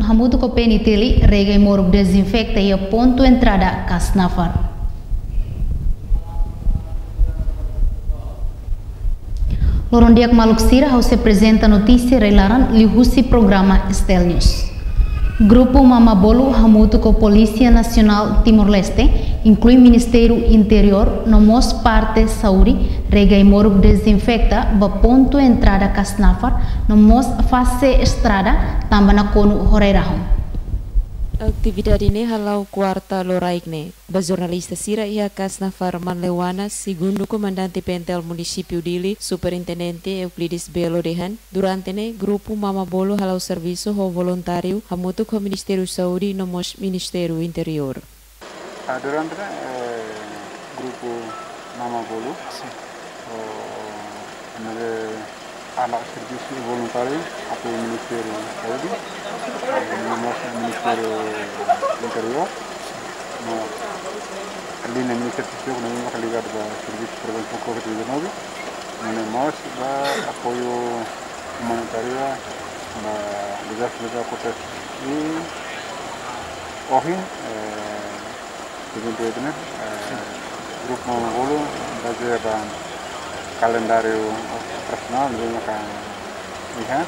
hamutu ko penitili regai moruk desinfecta e ponto entrada Casnafar. Lorondiak Maluksira se apresenta notícia relaran lihusi programa Estel News. Grupo Mamabolo hamutu ko Polícia Nacional Timor-Leste inclui Ministério Interior nomos parte saúde regai moruk desinfecta ba ponto entrada Casnafar nomos fase estrada tambana konu horeirahon. Atividade ini halau quarta loraikne. Ba jornalista Sira ia Casnafar Manlewana, segundo comandante Pentel município Dili, superintendente Euclides Belo Dehan, durante ne grupo Mamabolo halau serviço ho voluntário hamutu ko Ministério Saúde nomos Ministério Interior. Durante grupo Mamabolo anak serviço voluntário apo Ministério Saúde nomos Ministério Interior no ali na Ministério não é ligado ao serviço de prevenção Covid-19 mas dá apoio humanitário na desastre da proteção e hoje sebenarnya né grupo Mamabolo baseado calendário operasional juga akan lihat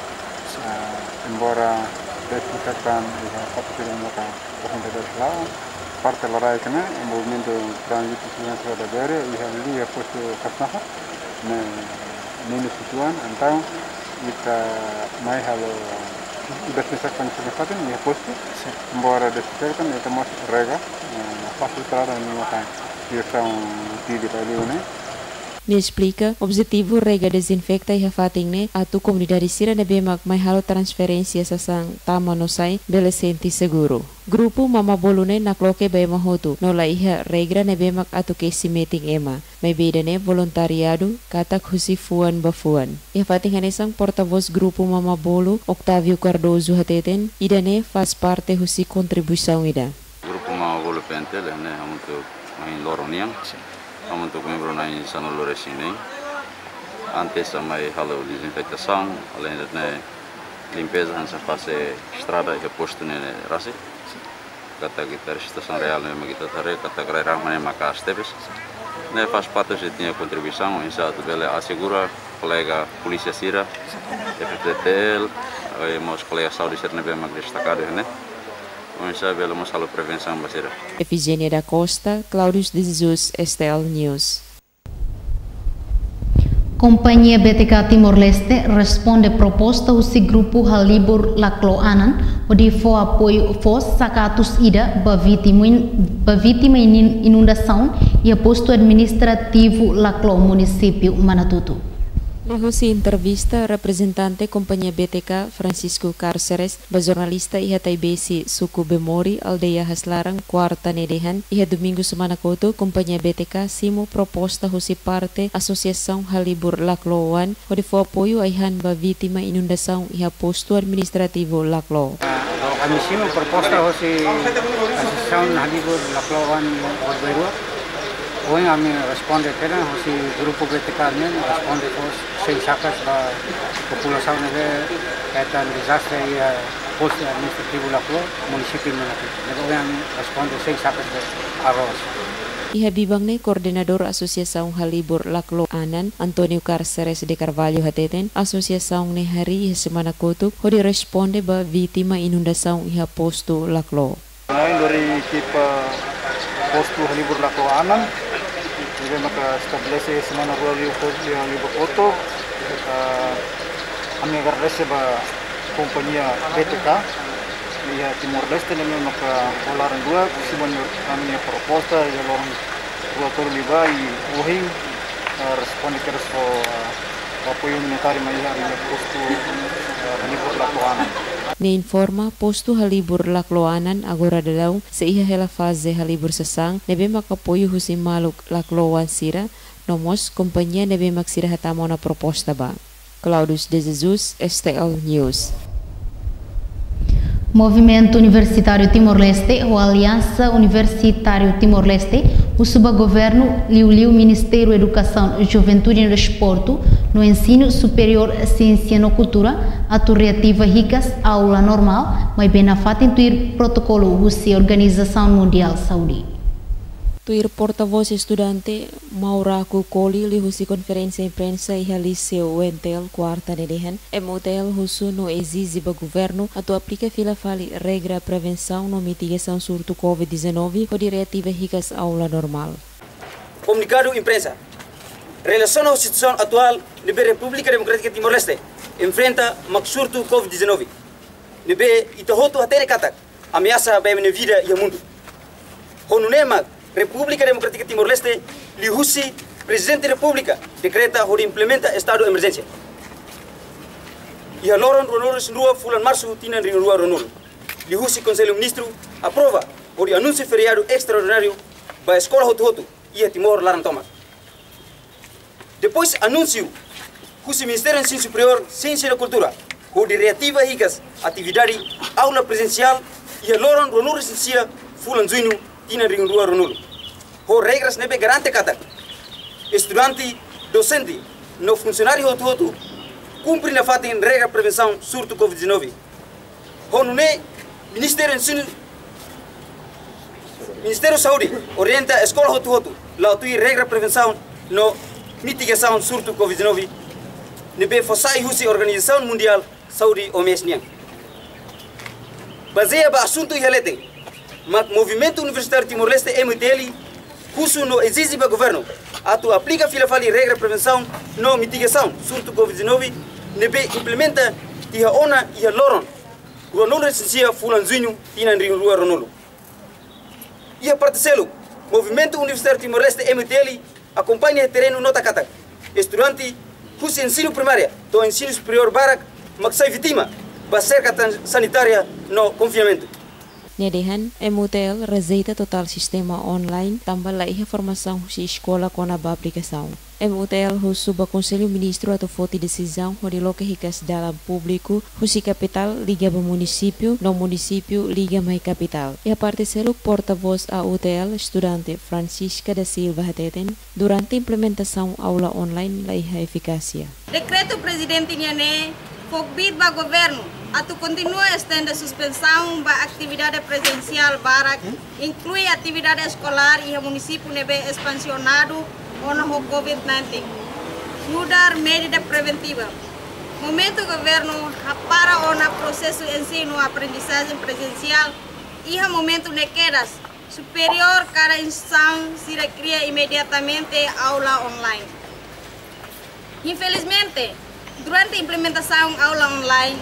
embora desinfektan lihat tapi akan berhenti selalu parte larai kena movimento transitusinya sudah beri lihat ini ya posto Casnafar nini situan então kita mai halo desinfektan seperti ini ya posto embora desinfektan itu masih rega facilitar ini akan direção di Bali ini. Ele explica, objetivo rega desinfecta e refating a tu comunidade Sira nebemak mai halo transferência sasang tama no sai belesenti seguro. Grupo Mamabolo ne nakloke bay mahotu no la iha regra nebemak atu kesi meeting ema. May beda ne voluntariado katak husifuan bafuan. Refating hanesang porta-voz Grupo Mamabolo Octavio Cardozo hateten ida ne faz parte husi contribuição ida. Grupo Mamabolo Pentel ne hamutu mai loroniang. Untuk membro na sana lores ini, antes sampai halo desinfectação, além de limpeza nessa fase estrada e posto nele rasi, kata kita estação real mesmo kita tarik, kata gerai ramai makas tebes, ne faz parte de tinha contribuição, isso tu bela assegura colega polícia Sira, FTTL, meus colegas saúde Sira nebe mag destacado né. Efigênia da Costa, Cláudio de Jesus, Estel News. Companhia BTK Timor-Leste responde proposta do grupo Halibur Lacloanan onde for apoio fos sacatus ida ba vítima inundação e a posto administrativo Laclo município Manatutu. Negoci entrevista representante Companhia BTK Francisco Cárceres, ba jornalista iha taibesi suku Bemori aldeia Haslarang quarta nedehan iha domingo semana koto Companhia BTK simo proposta husi parte Associação Halibur Lacloan onde for apoio aihan ba vítima inundação iha posto administrativo Laclo. Kami simo proposta husi Associação Halibur Lacloan Bordeiro. Hoje kami responde kena husi grupo BTK ne responde kos sei sakas ba população ne kaitan desastre e posto administrativo Laclo município Manatutu. Hoje kami responde sei sakas de arroz. Iha bibang ne koordinador Asosiação Halibur Laclo Anan Antonio Carceres de Carvalho hateten Asosiação ne hari semana kotuk hodi responde ba vítima inundação iha posto Laclo. Dari equipe posto Halibur Laclo Anan juga maka establece semana rural yang libo foto kami agradece ba companhia BTK di Timor-Leste neme maka olaran dua semuanya kami proposta ya lorong relator liba i uhing responde terus po apoio humanitário mai posto Halibur Laclo Anan. Ne informa posto Halibur Lacloanan agora dalau sa iha hela fase Halibur sasang nebe makapoyo husi maluk Lacloan Sira nomos kompanhia nebe maksira hatamo na proposta ba. Cláudio de Jesus, STL News. Movimento Universitário Timor-Leste ou Aliança Universitário Timor-Leste o subgoverno liu Ministério da Educação, Juventude e Desporto no ensino superior, ciência e cultura, atuativa ricas, aula normal, mas bem na fata intuir protocolo da Organização Mundial de Saúde. Tuir porta-voz estudante Mauraku Koli lihusi konferensi imprensa iha liceu Wentel quarta nedehan MUTL husu no exige ba governo atu aplica fila fali regra prevenção no mitigação surto COVID-19 ou diretiva ricas aula normal. Comunicado imprensa. Relação à situação atual na República Democrática de Timor-Leste enfrenta o surto COVID-19. Nebe itahoto até katak ameaça bem na vida e o mundo. Honunema República Democrática de Timor-Leste, lihusi Presidente da República decreta ou implementa estado de emergência. E a loron ronoros rua fulan março tinan rua ronoro. Lihusi Conselho Ministro aprova o anúncio feriado extraordinário para a escola Hotu e a Timor Larantoma. Depois anúncio o Ministério do Ensino Superior, Ciência e Cultura, o diretiva ricas atividade aula presencial e a loron ronoros ciência fulan zuino tinan rua ronoro. Ho regras nebe garante kata estudante, docente, no funcionário Hotu cumpre na fata em regra prevenção surto COVID-19. Ho nune Ministério da Saúde orienta a escola Hotu lá atui regra prevenção no mitigação surto COVID-19 nebe fossai husi Organização Mundial Saúde OMS. Baseia ba assunto ihalete mak movimento universitário Timor-Leste MUTL Husu no exige para o governo atu aplica fila fali regra prevenção no mitigação surto COVID-19 nebe implementa tia ona e a loron ronolo essencia fulan zuinho tinan rua ronolo e a particelo movimento universitário Timor-Leste MUTL acompanha terreno nota kata estudante husu ensino primária do ensino superior barak maksai vítima ba cerca sanitária no confinamento. Nedehan, MUTL rejeita total sistema online tambah laiha formação de escola com a aplicação. MUTL suba Conselho Ministro atau foti decisão de loca ricas dalam público, husi capital liga ba município, no município liga mai capital. E a parte selo porta-voz a UTL, estudante Francisca da Silva Hateten, durante a implementação aula online laiha eficácia. Decreto Presidente Nhane fogbid ba governo atu continua estende suspensão ba atividade presencial barak, inclui atividade escolar e o município nebe expansionado ono COVID-19. Mudar medida preventiva. Momento governo para ona processo ensino-aprendizagem presencial e o momento nequedas superior cada instituição se recria imediatamente aula online. Infelizmente, durante a implementação aula online,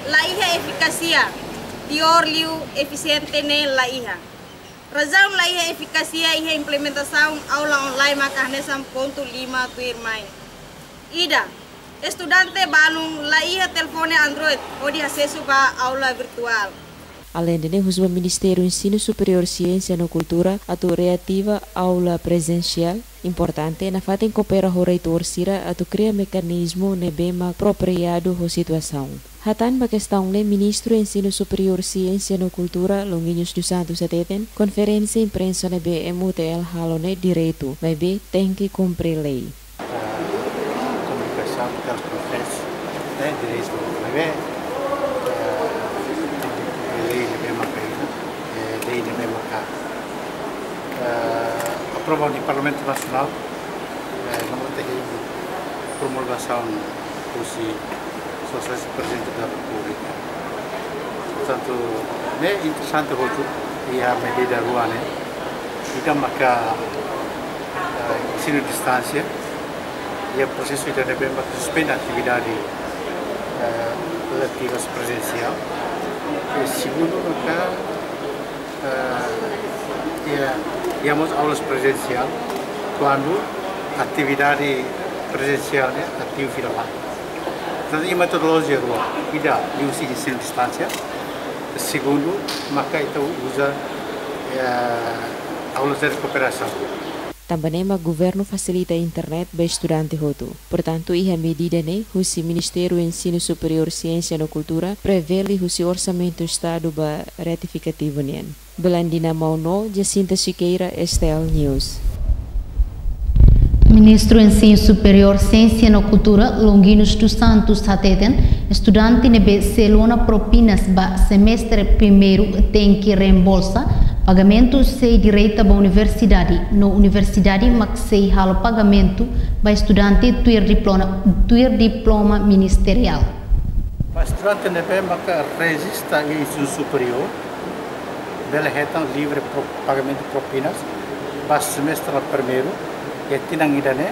la iha eficácia pior liu eficiente ne la iha. Razão la iha eficácia e implementação aula online makarnesam ponto 5 tuir mai. Ida, estudante banung la iha telefone Android pode acesso ba aula virtual. Além de o Ministério do Ensino Superior, Ciência e Cultura atu reativa aula presencial importante na fata em coopera o reitor sira atu cria mecanismo nebema apropriado ho situação. Hatan ba questão le Ministro do Ensino Superior, Ciência e Cultura Longinhos dos Santos Ateten conferência imprensa nebe MUTL halone direito, mas be tem que cumprir lei. Comunicação da conferência, né, direito, mas aprovado no Parlamento Nacional não tem promulgação do Sócio Presidente da República. Portanto, é interessante e a medida rua, né? Então, marca ensino à distância e o processo de suspender a atividade relativa presencial. E segundo, temos aulas presencial quando a atividade presencial é ativo final. Então, a metodologia é ideal de ensino à distância. Segundo, maka itu usa aulas de recuperação. também o governo facilita a internet para estudante hoto. Portanto, a medida né, o Ministério do Ensino Superior, Ciência e Cultura prevê o orçamento do Estado para retificativo né. Belandina Mauno, Jacinta Siqueira, Estel News. Ministro do Ensino Superior, Ciência e Cultura, Longinos dos Santos Hateten, estudante nebe selona propinas ba semestre primeiro tem que reembolsa pagamento sei direito à universidade. No universidade, mas sei halo pagamento ba estudante tuir diploma ministerial. Ba estudante nebe maka resista em ensino superior, bela retam livre pagamento propinas ba semestre primeiro. Que tinang idane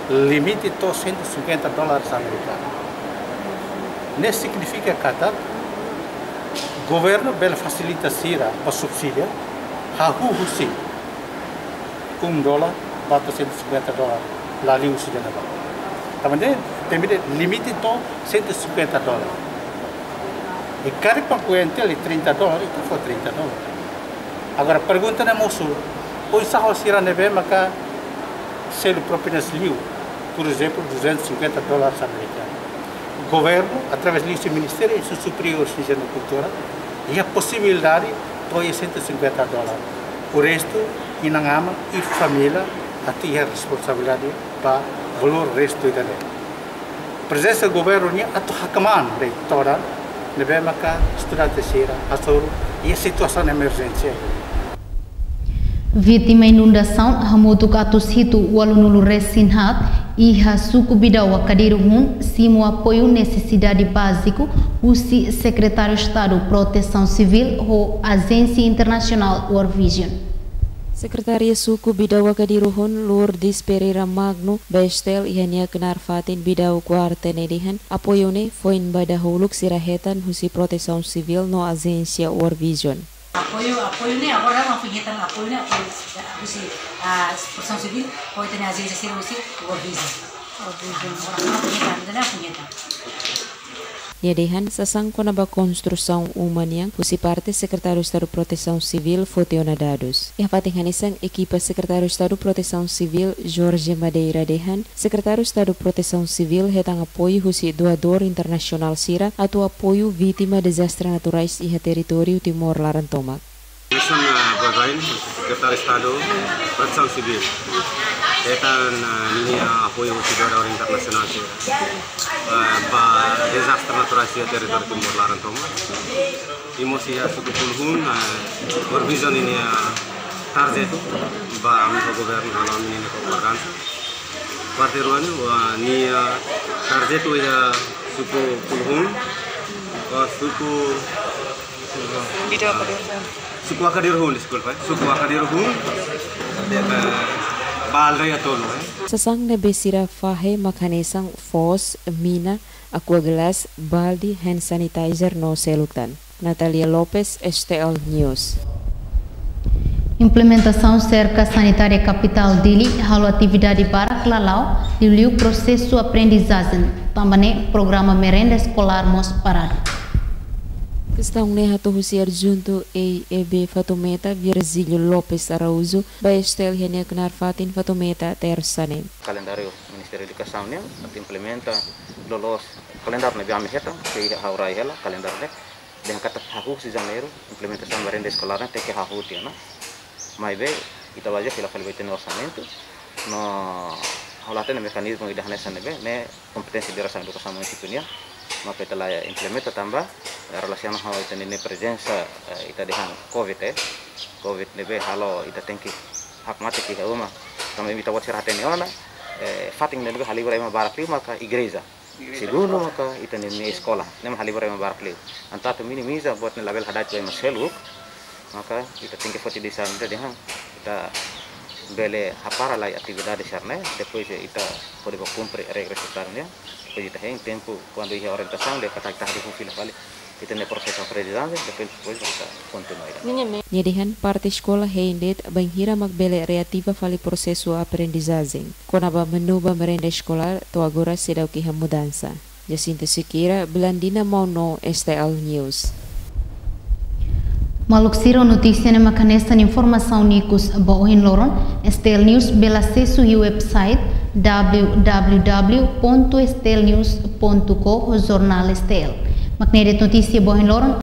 limite to $150 americanos. Isso significa que o governo bel facilita sira para subsídio, husi $1 bata $150 lali usi dana ba. Tamane temide limite to $150. E cari para clientela $30, itu foi $30. Agora pergunta na moço, pois sah sira nebe maka se ele propinas liu, por exemplo, $250 americanos. O governo, através do Ministério do Superior de Ciência e Cultura, tem a possibilidade de $150. O resto, inangama e família, tem a responsabilidade para o valor resto da lei. A presença do governo é a hakaman de toda, nebe maka estudante sira, asoro e a situação de emergência. Vítima inundação, hamutuk atus hitu walunulu resinhat e hasuku bidawa kadiruhun simo apoio necessidade básico usi secretário de Estado Proteção Civil ou Agência Internacional World Vision. Secretaria Suku Bidawa Kadiruhun Lourdes Pereira Magno Bestel ihania kenar fatin bidaw quartenedihan apoione foi badahuluk sirahetan husi Proteção Civil no Agência World Vision. Apoio ni agora uma punheta apoio ni usi Proteção Civil pode ter agência ser usi World Vision. Yadehan sasang konaba konstruksyon uman yang usi parte Secretário de Estado Proteção Civil Foteona Dados. Ihapating hanisang equipa Secretário de Estado Proteção Civil Jorge Madeira Dehan, Secretário de Estado Proteção Civil hetang apoio husi doador internacional sira atau apoio vítima desastres naturais iha território Timor Larantomak. Missão Bagain, Secretário de Estado Proteção Civil. Hetang ini apoio husi doador internacional sira. Desastre natural di territorio Timor Larantomak. Emosi ya suku pulhun bervision ini target ba ang governo halam ini ko organza. Partiruan ni target ya suku pulhun suku akadirhun suku akadirhun balraya tolo Sasang nebesira fahe makanesang fos mina aquaglass, balde, hand sanitizer no selutan. Natalia Lopes, STL News. Implementação cerca sanitária capital Dili, halo atividade para Clalau, e o processo aprendizagem, também programa merenda escolar mos parado. Questão neha to husiar junto EB Fatometa Virgílio Lopes Araújo, by STL hanya kenar fatin Fatometa tersanem. Calendário Ministério da Educação né, implementa lolos calendário na biame heta, que haurai ela calendário né, dengan kata hahu si janeiro implementação merenda escolar né, tem que hahu dia né, mas bem kita wajah pela falibete no orçamento, no halaten mekanismo idah nessa né, competência de relação educação municipal maka ita la implementa tambah relaciona hal ita nini presença ita dehan covid nebe halo ita tenki hak mati ki uma kami ita wat sirate ne ona fating nebe halibra ima barakli maka igreja segundo maka ita nini sekolah nem halibra ima barakli antatu minimiza buat ne label hadat ima seluk maka ita tenki foti di sana dehan ita bele hapara la atividade charne depois ita pode cumprir regras estarnya depois ita em tempo quando ia orientação de kata ita hari fila kali ita ne processo aprendizagem depois ita continua. Nyedihan parte escola hendet banghira magbele reativa fali processo aprendizagem. Konaba menuba merenda escolar to agora sedau ki mudança. Jacinta Siqueira, Blandina Mauno, STL News. Maluksiro notícia na makanesta informação nicos bohin loron, Estel News bela acesso ao website www.estelnews.co jornal Estel. Makneret notícia bohin loron